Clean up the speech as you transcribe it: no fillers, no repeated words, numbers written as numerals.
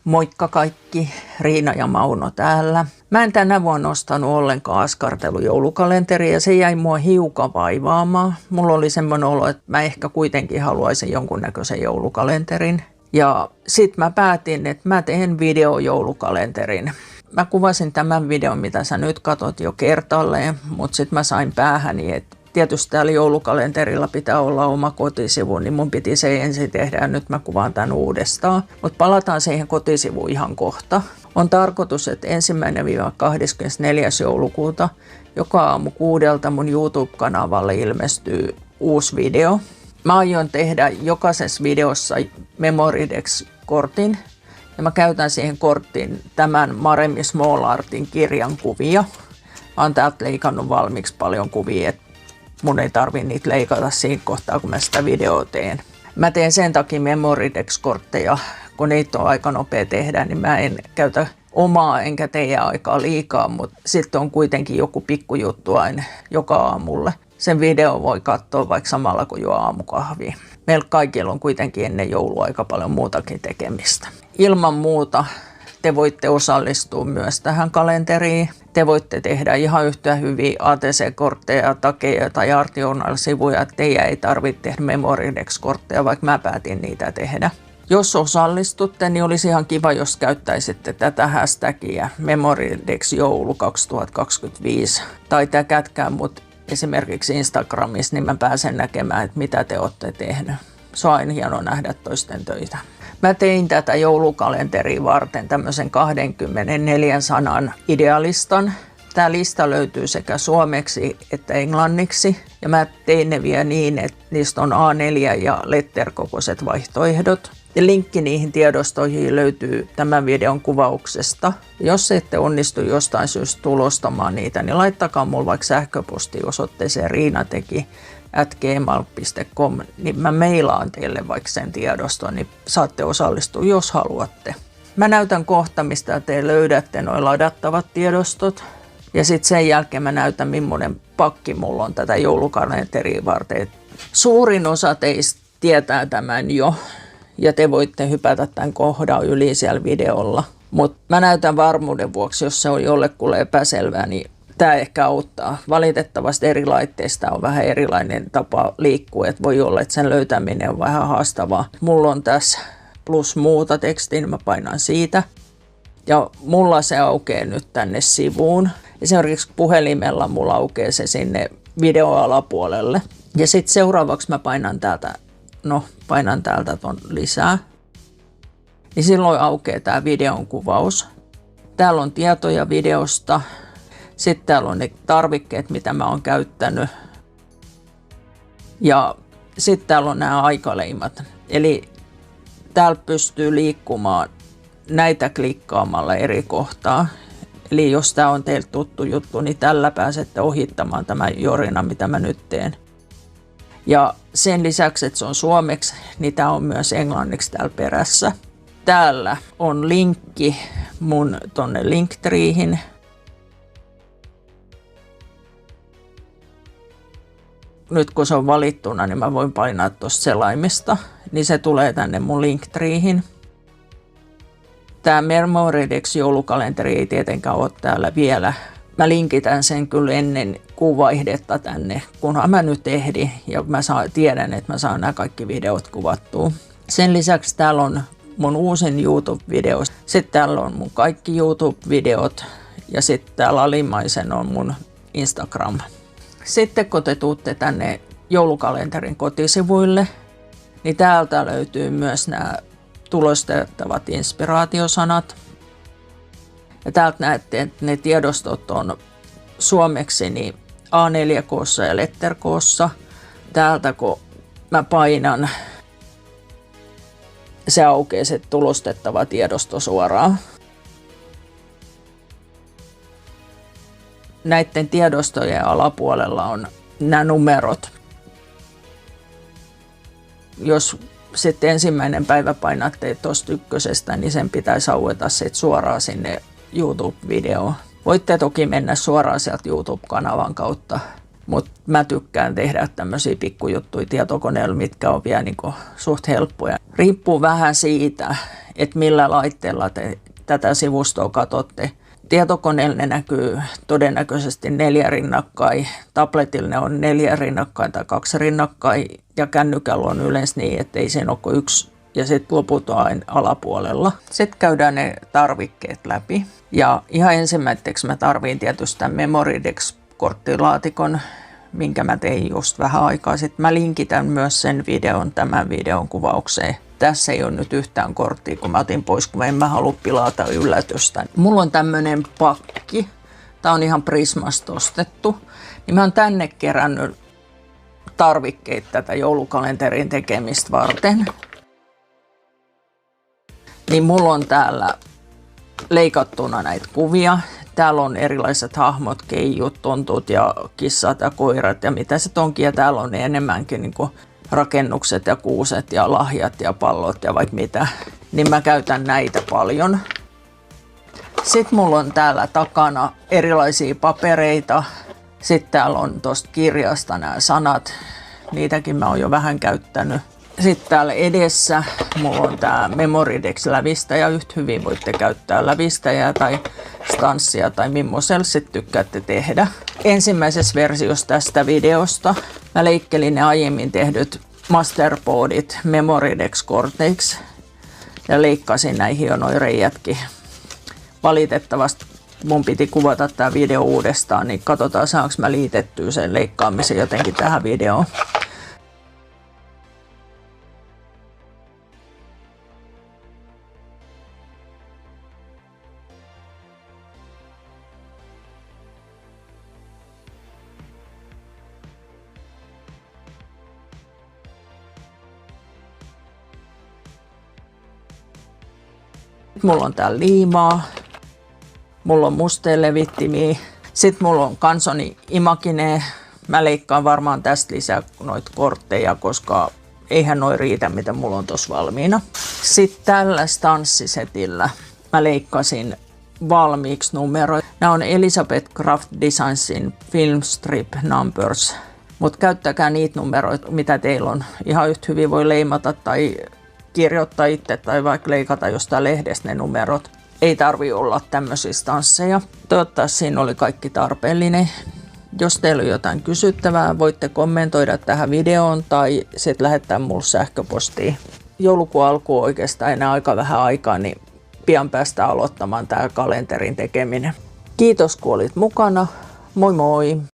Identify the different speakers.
Speaker 1: Moikka kaikki, Riina ja Mauno täällä. Mä en tänä vuonna ostanut ollenkaan askartelujoulukalenteria ja se jäi mua hiukan vaivaamaan. Mulla oli semmoinen olo, että mä ehkä kuitenkin haluaisin jonkunnäköisen joulukalenterin. Ja sit mä päätin, että mä teen videojoulukalenterin. Mä kuvasin tämän videon, mitä sä nyt katot jo kertalleen, mutta sit mä sain päähäni, että tietysti täällä joulukalenterilla pitää olla oma kotisivu, niin mun piti se ensin tehdä ja nyt mä kuvaan tämän uudestaan. Mutta palataan siihen kotisivuun ihan kohta. On tarkoitus, että 1.–24. joulukuuta joka aamu 6 mun YouTube-kanavalle ilmestyy uusi video. Mä aion tehdä jokaisessa videossa Memorydex-kortin ja mä käytän siihen korttiin tämän Maremi Small Artin kirjan kuvia. Mä oon täältä leikannut valmiiksi paljon kuvia, että mun ei tarvitse niitä leikata siinä kohtaa, kun mä sitä videoa teen. Mä teen sen takia Memorydex-kortteja, kun niitä on aika nopea tehdä, niin mä en käytä omaa enkä teidän aikaa liikaa, mutta sitten on kuitenkin joku pikkujuttu aina joka aamulle. Sen video voi katsoa vaikka samalla kuin juo aamukahvia. Meillä kaikilla on kuitenkin ennen joulua aika paljon muutakin tekemistä. Ilman muuta te voitte osallistua myös tähän kalenteriin. Te voitte tehdä ihan yhtä hyviä ATC-kortteja, takeja tai Art Journal-sivuja, että teidän ei tarvitse tehdä Memorydex-kortteja, vaikka mä päätin niitä tehdä. Jos osallistutte, niin olisi ihan kiva, jos käyttäisitte tätä hashtagia Memorydex joulu 2025 tai täkätkää mut esimerkiksi Instagramissa, niin mä pääsen näkemään, että mitä te olette tehnyt. Se on aina hienoa nähdä toisten töitä. Mä tein tätä joulukalenteria varten tämmöisen 24 sanan idealistan. Tämä lista löytyy sekä suomeksi että englanniksi. Ja mä tein ne vielä niin, että niistä on A4 ja letter-kokoiset vaihtoehdot. Ja linkki niihin tiedostoihin löytyy tämän videon kuvauksesta. Jos ette onnistu jostain syystä tulostamaan niitä, niin laittakaa mulle vaikka sähköposti osoitteeseen riinateki@gmail.com, niin mä mailaan teille vaikka sen tiedoston, niin saatte osallistua, jos haluatte. Mä näytän kohta, mistä te löydätte nuo ladattavat tiedostot. Ja sitten sen jälkeen mä näytän, millainen pakki mulla on tätä joulukalenteria varten. Suurin osa teistä tietää tämän jo. Ja te voitte hypätä tämän kohdan yli siellä videolla. Mutta mä näytän varmuuden vuoksi, jos se on jollekulle epäselvää, niin tämä ehkä auttaa. Valitettavasti eri laitteista on vähän erilainen tapa liikkua, että voi olla, että sen löytäminen on vähän haastavaa. Mulla on tässä plus muuta tekstiä, niin mä painan siitä. Ja mulla se aukeaa nyt tänne sivuun. Esimerkiksi puhelimella mulla aukeaa se sinne videoalapuolelle. Ja sitten seuraavaksi mä painan täältä ton lisää. Niin silloin aukeaa tämä videon kuvaus. Täällä on tietoja videosta. Sitten täällä on ne tarvikkeet, mitä mä oon käyttänyt. Ja sitten täällä on nämä aikaleimat. Eli täällä pystyy liikkumaan näitä klikkaamalla eri kohtaa. Eli jos tämä on teille tuttu juttu, niin tällä pääsette ohittamaan tämän jorina, mitä mä nyt teen. Ja sen lisäksi, että se on suomeksi, niin tämä on myös englanniksi täällä perässä. Täällä on linkki mun tonne Linktreehin. Nyt kun se on valittuna, niin mä voin painaa tuosta selaimesta, niin se tulee tänne mun Linktreehin. Tämä Memorydex joulukalenteri ei tietenkään ole täällä vielä. Mä linkitän sen kyllä ennen kuuvaihdetta tänne, kunhan mä nyt ehdin ja mä tiedän, että mä saan nämä kaikki videot kuvattua. Sen lisäksi täällä on mun uusin YouTube-video. Sitten täällä on mun kaikki YouTube-videot ja sitten täällä alimmaisen on mun Instagram. Sitten kun te tuutte tänne joulukalenterin kotisivuille, niin täältä löytyy myös nämä tulostettavat inspiraatiosanat. Ja täältä näette, että ne tiedostot on suomeksi niin A4-koossa ja letter-koossa. Täältä kun mä painan, se aukeaa se tulostettava tiedosto suoraan. Näiden tiedostojen alapuolella on nämä numerot. Jos sitten ensimmäinen päivä painatte tuosta ykkösestä, niin sen pitäisi aueta suoraan sinne YouTube-videoon. Voitte toki mennä suoraan sieltä YouTube-kanavan kautta, mutta Mä tykkään tehdä tämmöisiä pikkujuttuja tietokoneella, mitkä on vielä niin kuin suht helppoja. Riippuu vähän siitä, että millä laitteella te tätä sivustoa katsotte. Tietokoneella ne näkyy todennäköisesti 4 rinnakkain, tabletilla ne on 4 rinnakkain tai 2 rinnakkain ja kännykällä on yleensä niin, että ei siinä ole kuin 1 ja sitten loput on aina alapuolella. Sitten käydään ne tarvikkeet läpi ja ihan ensimmäiseksi mä tarviin tietysti tämän Memorydex-korttilaatikon, minkä mä tein just vähän aikaa sitten. Mä linkitän myös sen videon tämän videon kuvaukseen. Tässä ei ole nyt yhtään korttia, kun mä otin pois, kun en mä halua pilata yllätystä. Mulla on tämmönen pakki. Tää on ihan Prismasta ostettu. Niin mä oon tänne kerännyt tarvikkeita tätä joulukalenterin tekemistä varten. Niin mulla on täällä leikattuna näitä kuvia. Täällä on erilaiset hahmot, keijut, tontut ja kissat ja koirat ja mitä se onkin. Ja täällä on enemmänkin niin kuin rakennukset ja kuuset ja lahjat ja pallot ja vaikka mitä. Niin mä käytän näitä paljon. Sitten mulla on täällä takana erilaisia papereita. Sitten täällä on tosta kirjasta nämä sanat. Niitäkin mä oon jo vähän käyttänyt. Sitten täällä edessä mulla on tää Memorydex-lävistäjä. Yhtä hyvin voitte käyttää lävistäjää tai stanssia tai millaisella sit tykkäätte tehdä. Ensimmäisessä versiossa tästä videosta mä leikkelin ne aiemmin tehdyt masterboardit Memorydex-korteiksi ja leikkasin näihin hienoja reijätkin. Valitettavasti mun piti kuvata tää video uudestaan, niin katsotaan saanko mä liitettyä sen leikkaamisen jotenkin tähän videoon. Mulla on täällä liimaa, mulla on mustelevittimia, sitten mulla on Canson Imagine. Mä leikkaan varmaan tästä lisää noita kortteja, koska eihän noi riitä, mitä mulla on tossa valmiina. Sitten tällä stanssisetillä mä leikkasin valmiiksi numeroita. Nämä on Elizabeth Craft Designsin Filmstrip Numbers. Mutta käyttäkää niitä numeroita, mitä teillä on. Ihan yhtä hyvin voi leimata tai kirjoittaa itse tai vaikka leikata jostain lehdestä ne numerot. Ei tarvi olla tämmöisiä stansseja. Toivottavasti siinä oli kaikki tarpeellinen. Jos teillä on jotain kysyttävää, voitte kommentoida tähän videoon tai sitten lähettää mulle sähköpostia. Joulukuun alkuun oikeastaan enää aika vähän aikaa, niin pian päästään aloittamaan tämä kalenterin tekeminen. Kiitos kun olit mukana. Moi moi!